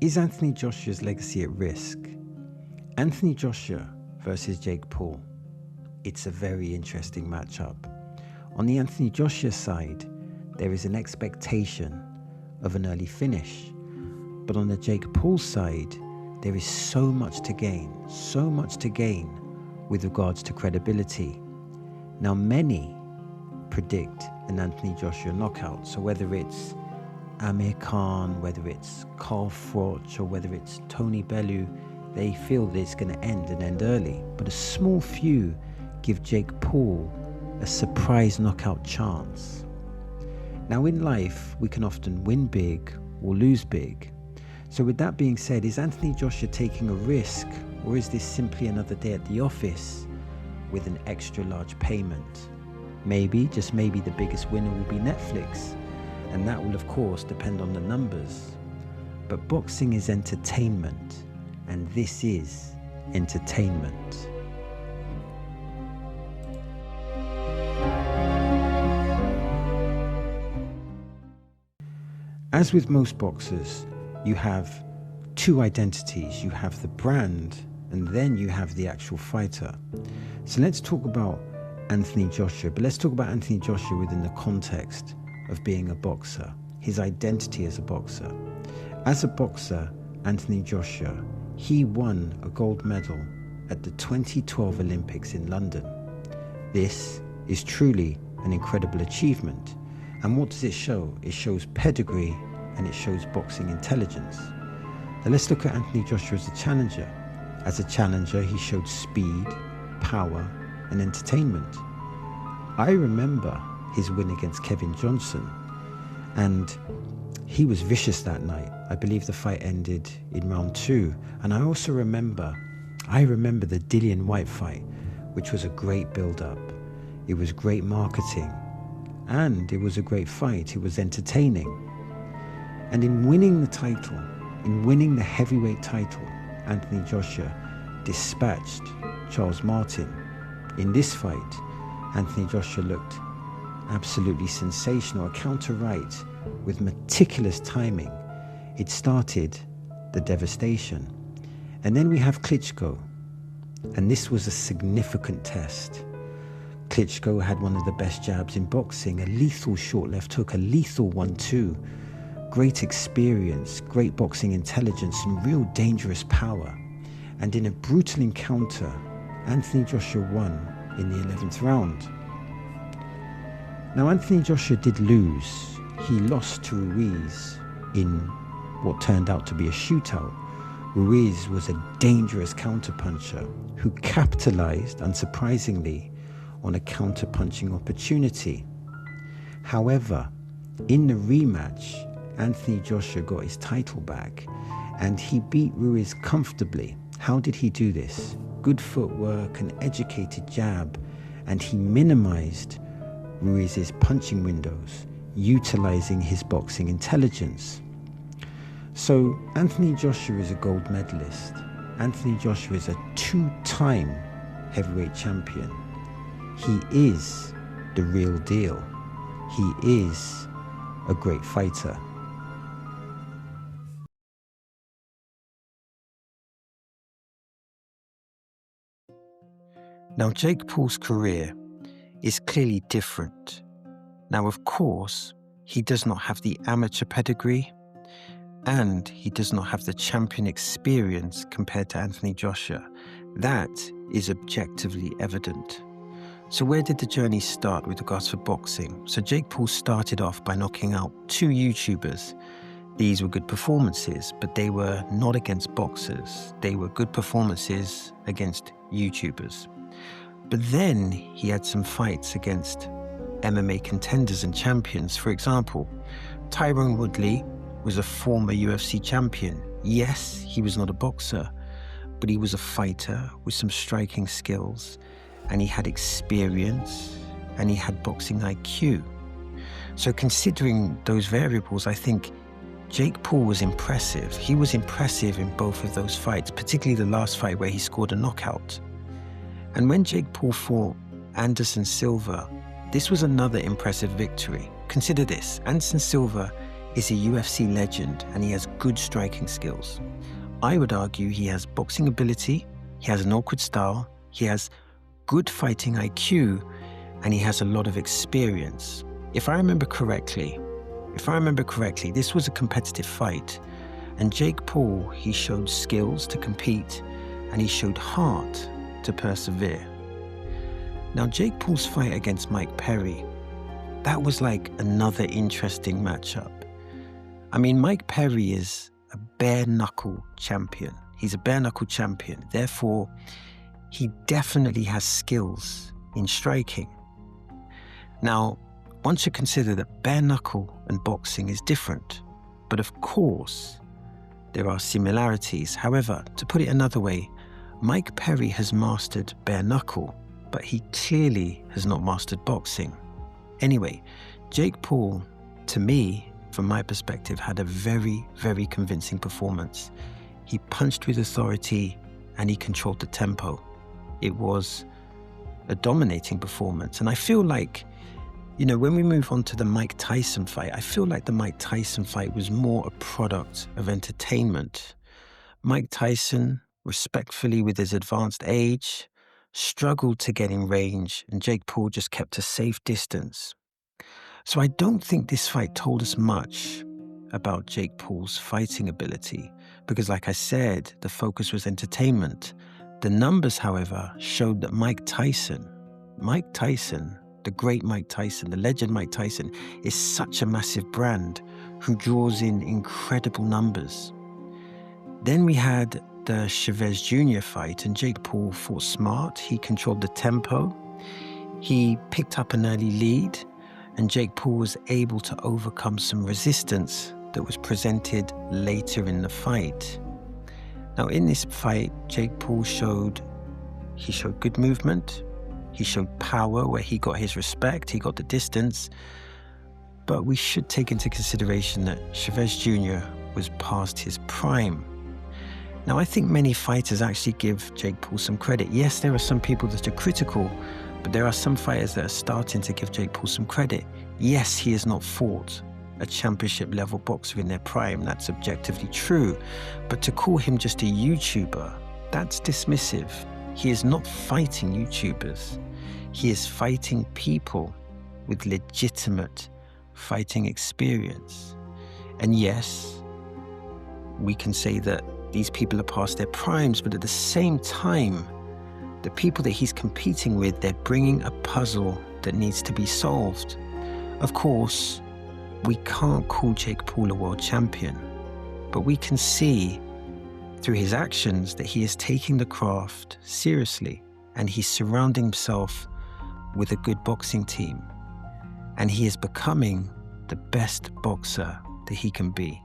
Is Anthony Joshua's legacy at risk? Anthony Joshua versus Jake Paul. It's a very interesting matchup. On the Anthony Joshua side, there is an expectation of an early finish. But on the Jake Paul side, there is so much to gain with regards to credibility. Now, many predict an Anthony Joshua knockout. So whether it's Amir Khan, whether it's Carl Froch, or whether it's Tony Bellew, they feel that it's going to end early. But a small few give Jake Paul a surprise knockout chance. Now, in life, we can often win big or lose big. So with that being said, is Anthony Joshua taking a risk, or is this simply another day at the office with an extra large payment? Maybe, just maybe, the biggest winner will be Netflix, and that will of course depend on the numbers. But boxing is entertainment, and this is entertainment. As with most boxers, you have two identities. You have the brand, and then you have the actual fighter. So let's talk about Anthony Joshua, but let's talk about Anthony Joshua within the context of being a boxer, his identity as a boxer. As a boxer, Anthony Joshua, he won a gold medal at the 2012 Olympics in London. This is truly an incredible achievement. And what does it show? It shows pedigree and it shows boxing intelligence. Now let's look at Anthony Joshua as a challenger. As a challenger, he showed speed, power, and entertainment. I remember his win against Kevin Johnson, and he was vicious that night. I believe the fight ended in round 2. And I also remember the Dillian Whyte fight, which was a great build-up. It was great marketing, and it was a great fight. It was entertaining. And in winning the title, in winning the heavyweight title, Anthony Joshua dispatched Charles Martin. In this fight, Anthony Joshua looked absolutely sensational. A counter right with meticulous timing. It started the devastation. And then we have Klitschko, and this was a significant test. Klitschko had one of the best jabs in boxing, a lethal short left hook, a lethal 1-2. Great experience, great boxing intelligence, and real dangerous power. And in a brutal encounter, Anthony Joshua won in the 11th round. Now, Anthony Joshua did lose. He lost to Ruiz in what turned out to be a shootout. Ruiz was a dangerous counterpuncher who capitalized, unsurprisingly, on a counterpunching opportunity. However, in the rematch, Anthony Joshua got his title back, and he beat Ruiz comfortably. How did he do this? Good footwork, an educated jab, and he minimized Ruiz's punching windows, utilizing his boxing intelligence. So Anthony Joshua is a gold medalist. Anthony Joshua is a 2-time heavyweight champion. He is the real deal. He is a great fighter. Now, Jake Paul's career is clearly different. Now, of course, he does not have the amateur pedigree, and he does not have the champion experience compared to Anthony Joshua. That is objectively evident. So where did the journey start with regards to boxing? So Jake Paul started off by knocking out 2 YouTubers. These were good performances, but they were not against boxers. They were good performances against YouTubers. But then he had some fights against MMA contenders and champions. For example, Tyron Woodley was a former UFC champion. Yes, he was not a boxer, but he was a fighter with some striking skills, and he had experience, and he had boxing IQ. So considering those variables, I think Jake Paul was impressive. He was impressive in both of those fights, particularly the last fight where he scored a knockout. And when Jake Paul fought Anderson Silva, this was another impressive victory. Consider this, Anderson Silva is a UFC legend and he has good striking skills. I would argue he has boxing ability, he has an awkward style, he has good fighting IQ, and he has a lot of experience. If I remember correctly, this was a competitive fight, and Jake Paul, he showed skills to compete and he showed heart to persevere. Now, Jake Paul's fight against Mike Perry, that was like another interesting matchup. I mean, Mike Perry is a bare-knuckle champion. He's a bare-knuckle champion. Therefore, he definitely has skills in striking. Now, one should consider that bare-knuckle and boxing is different. But of course, there are similarities. However, to put it another way, Mike Perry has mastered bare-knuckle, but he clearly has not mastered boxing. Anyway, Jake Paul, to me, from my perspective, had a very, very convincing performance. He punched with authority and he controlled the tempo. It was a dominating performance. And I feel like, when we move on to the Mike Tyson fight, I feel like the Mike Tyson fight was more a product of entertainment. Mike Tyson, respectfully with his advanced age, struggled to get in range, and Jake Paul just kept a safe distance. So I don't think this fight told us much about Jake Paul's fighting ability, because like I said, the focus was entertainment. The numbers, however, showed that Mike Tyson, the great Mike Tyson, the legend Mike Tyson, is such a massive brand who draws in incredible numbers. Then we had the Chavez Jr. fight, and Jake Paul fought smart. He controlled the tempo. He picked up an early lead, and Jake Paul was able to overcome some resistance that was presented later in the fight. Now, in this fight, Jake Paul showed good movement. He showed power where he got his respect, he got the distance. But we should take into consideration that Chavez Jr. was past his prime. Now, I think many fighters actually give Jake Paul some credit. Yes, there are some people that are critical, but there are some fighters that are starting to give Jake Paul some credit. Yes, he has not fought a championship-level boxer in their prime. That's objectively true. But to call him just a YouTuber, that's dismissive. He is not fighting YouTubers. He is fighting people with legitimate fighting experience. And yes, we can say that these people are past their primes, but at the same time, the people that he's competing with, they're bringing a puzzle that needs to be solved. Of course, we can't call Jake Paul a world champion, but we can see through his actions that he is taking the craft seriously, and he's surrounding himself with a good boxing team, and he is becoming the best boxer that he can be.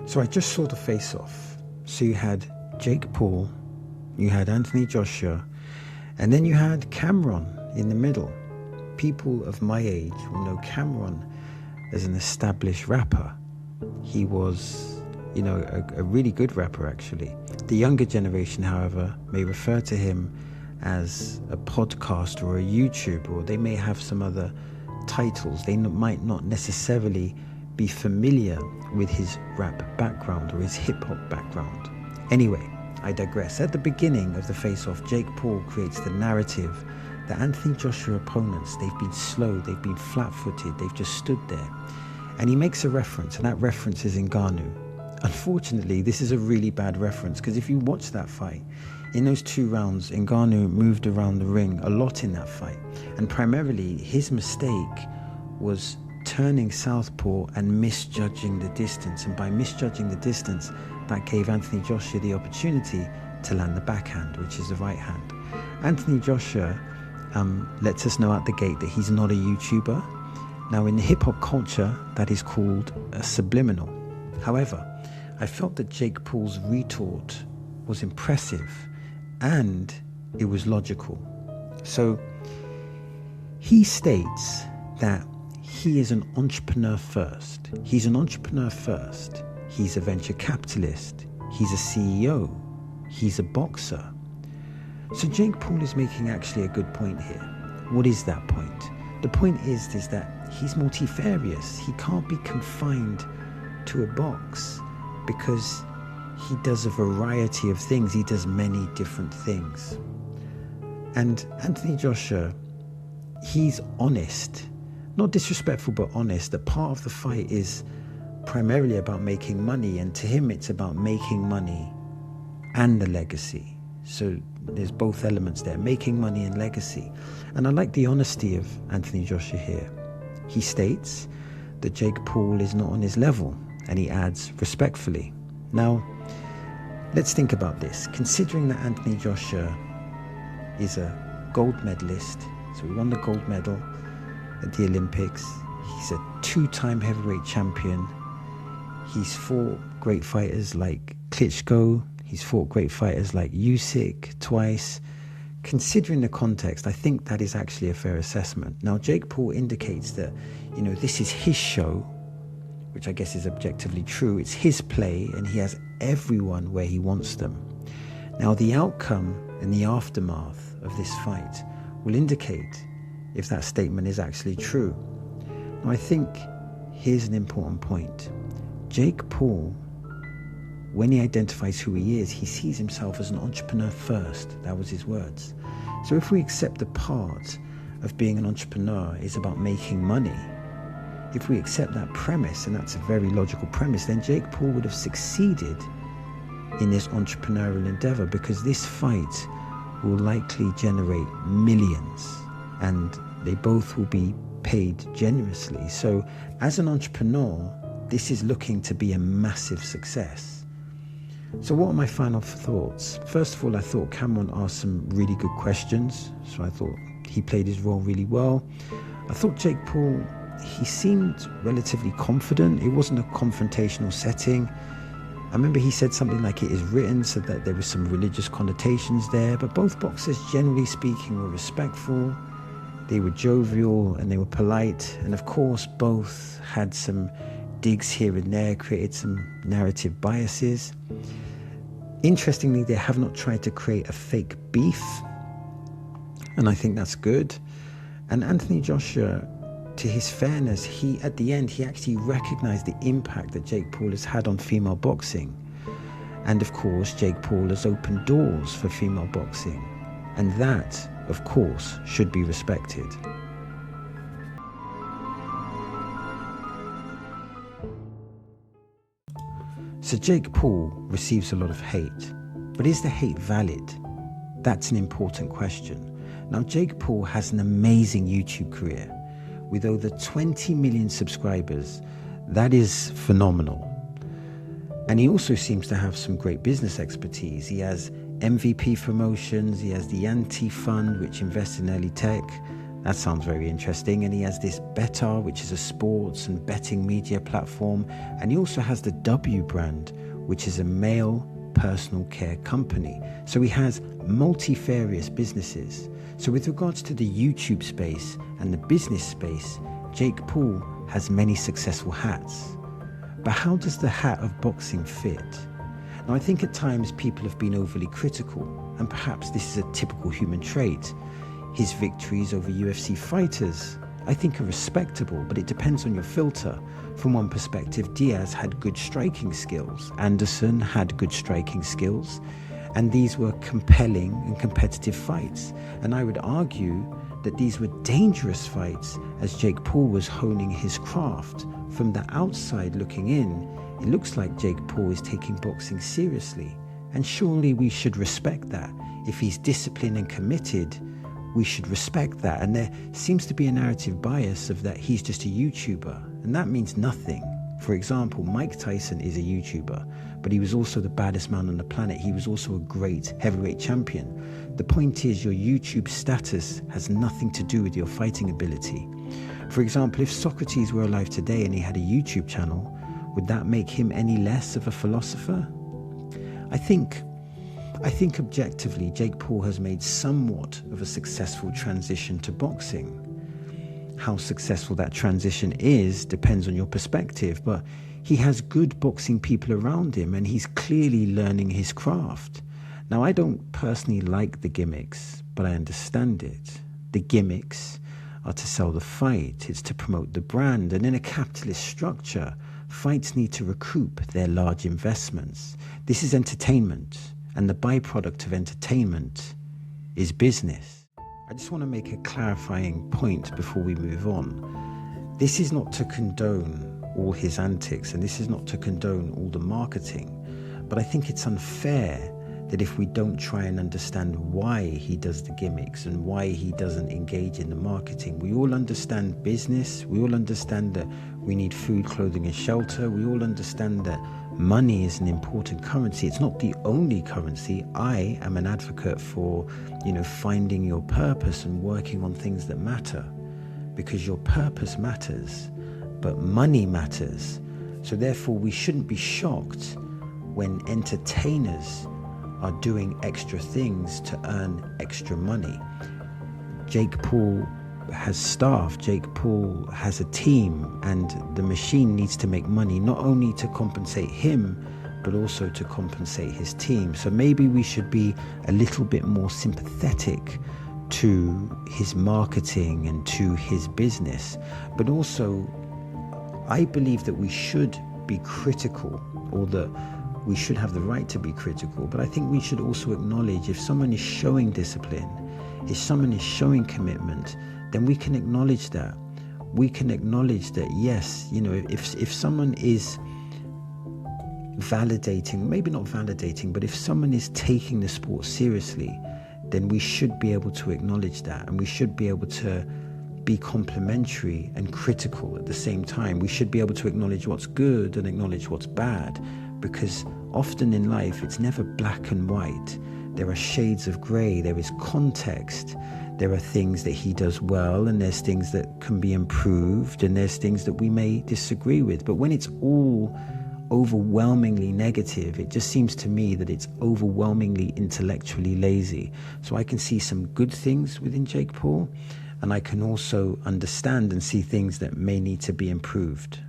So I just saw the face-off. So you had Jake Paul, you had Anthony Joshua, and then you had Cameron in the middle. People of my age will know Cameron as an established rapper. He was, a really good rapper, actually. The younger generation, however, may refer to him as a podcaster or a YouTuber, or they may have some other titles. They might not necessarily be familiar with his rap background or his hip-hop background. Anyway, I digress. At the beginning of the face-off, Jake Paul creates the narrative that Anthony Joshua opponents, they've been slow, they've been flat-footed, they've just stood there. And he makes a reference, and that reference is Ngannou. Unfortunately, this is a really bad reference, because if you watch that fight, in those 2 rounds, Ngannou moved around the ring a lot in that fight. And primarily, his mistake was turning southpaw and misjudging the distance. And by misjudging the distance, that gave Anthony Joshua the opportunity to land the backhand, which is the right hand. Anthony Joshua lets us know at the gate that he's not a YouTuber. Now, in the hip-hop culture, that is called a subliminal. However, I felt that Jake Paul's retort was impressive and it was logical. So he states that he is an entrepreneur first. He's an entrepreneur first. He's a venture capitalist. He's a CEO. He's a boxer. So Jake Paul is making actually a good point here. What is that point? The point is that he's multifarious. He can't be confined to a box because he does a variety of things. He does many different things. And Anthony Joshua, he's honest, not disrespectful, but honest, that part of the fight is primarily about making money. And to him, it's about making money and the legacy. So there's both elements there, making money and legacy. And I like the honesty of Anthony Joshua here. He states that Jake Paul is not on his level, and he adds respectfully. Now, let's think about this. Considering that Anthony Joshua is a gold medalist, so he won the gold medal at the Olympics. He's a 2-time heavyweight champion. He's fought great fighters like Klitschko. He's fought great fighters like Usyk twice. Considering the context, I think that is actually a fair assessment. Now, Jake Paul indicates that, this is his show, which I guess is objectively true. It's his play, and he has everyone where he wants them. Now, the outcome and the aftermath of this fight will indicate if that statement is actually true. Now, I think here's an important point. Jake Paul, when he identifies who he is, he sees himself as an entrepreneur first. That was his words. So if we accept the part of being an entrepreneur is about making money, if we accept that premise, and that's a very logical premise, then Jake Paul would have succeeded in this entrepreneurial endeavor, because this fight will likely generate millions, and they both will be paid generously. So as an entrepreneur, this is looking to be a massive success. So what are my final thoughts? First of all, I thought Cameron asked some really good questions. So I thought he played his role really well. I thought Jake Paul, he seemed relatively confident. It wasn't a confrontational setting. I remember he said something like it is written, so that there was some religious connotations there. But both boxers, generally speaking, were respectful. They were jovial and they were polite. And of course, both had some digs here and there, created some narrative biases. Interestingly, they have not tried to create a fake beef, and I think that's good. And Anthony Joshua, to his fairness, at the end, he actually recognized the impact that Jake Paul has had on female boxing. And of course, Jake Paul has opened doors for female boxing, and that, of course, should be respected. So Jake Paul receives a lot of hate, but is the hate valid? That's an important question. Now, Jake Paul has an amazing YouTube career with over 20 million subscribers. That is phenomenal. And he also seems to have some great business expertise. He has MVP Promotions, he has the Yanti Fund, which invests in early tech. That sounds very interesting. And he has this Better, which is a sports and betting media platform. And he also has the W brand, which is a male personal care company. So he has multifarious businesses. So with regards to the YouTube space and the business space, Jake Paul has many successful hats. But how does the hat of boxing fit? Now, I think at times people have been overly critical, and perhaps this is a typical human trait. His victories over UFC fighters, I think, are respectable, but it depends on your filter. From one perspective, Diaz had good striking skills. Anderson had good striking skills. And these were compelling and competitive fights. And I would argue that these were dangerous fights as Jake Paul was honing his craft. From the outside looking in, it looks like Jake Paul is taking boxing seriously. And surely we should respect that. If he's disciplined and committed, we should respect that. And there seems to be a narrative bias of that he's just a YouTuber, and that means nothing. For example, Mike Tyson is a YouTuber, but he was also the baddest man on the planet. He was also a great heavyweight champion. The point is, your YouTube status has nothing to do with your fighting ability. For example, if Socrates were alive today and he had a YouTube channel, would that make him any less of a philosopher? I think objectively, Jake Paul has made somewhat of a successful transition to boxing. How successful that transition is depends on your perspective, but he has good boxing people around him and he's clearly learning his craft. Now, I don't personally like the gimmicks, but I understand it. The gimmicks are to sell the fight, it's to promote the brand, and in a capitalist structure, fights need to recoup their large investments. This is entertainment, and the byproduct of entertainment is business. I just want to make a clarifying point before we move on. This is not to condone all his antics, and this is not to condone all the marketing, but I think it's unfair that if we don't try and understand why he does the gimmicks and why he doesn't engage in the marketing. We all understand business, we all understand that we need food, clothing and shelter, we all understand that money is an important currency. It's not the only currency. I am an advocate for, finding your purpose and working on things that matter, because your purpose matters, but money matters. So therefore we shouldn't be shocked when entertainers are doing extra things to earn extra money. Jake Paul has staff, Jake Paul has a team, and the machine needs to make money not only to compensate him but also to compensate his team. So maybe we should be a little bit more sympathetic to his marketing and to his business. But also, I believe that we should be critical, or that we should have the right to be critical, but I think we should also acknowledge if someone is showing discipline, if someone is showing commitment, then we can acknowledge that. We can acknowledge that, yes, if someone is validating, maybe not validating, but if someone is taking the sport seriously, then we should be able to acknowledge that, and we should be able to be complimentary and critical at the same time. We should be able to acknowledge what's good and acknowledge what's bad, because often in life it's never black and white. There are shades of grey, there is context, there are things that he does well, and there's things that can be improved, and there's things that we may disagree with. But when it's all overwhelmingly negative, it just seems to me that it's overwhelmingly intellectually lazy. So I can see some good things within Jake Paul, and I can also understand and see things that may need to be improved.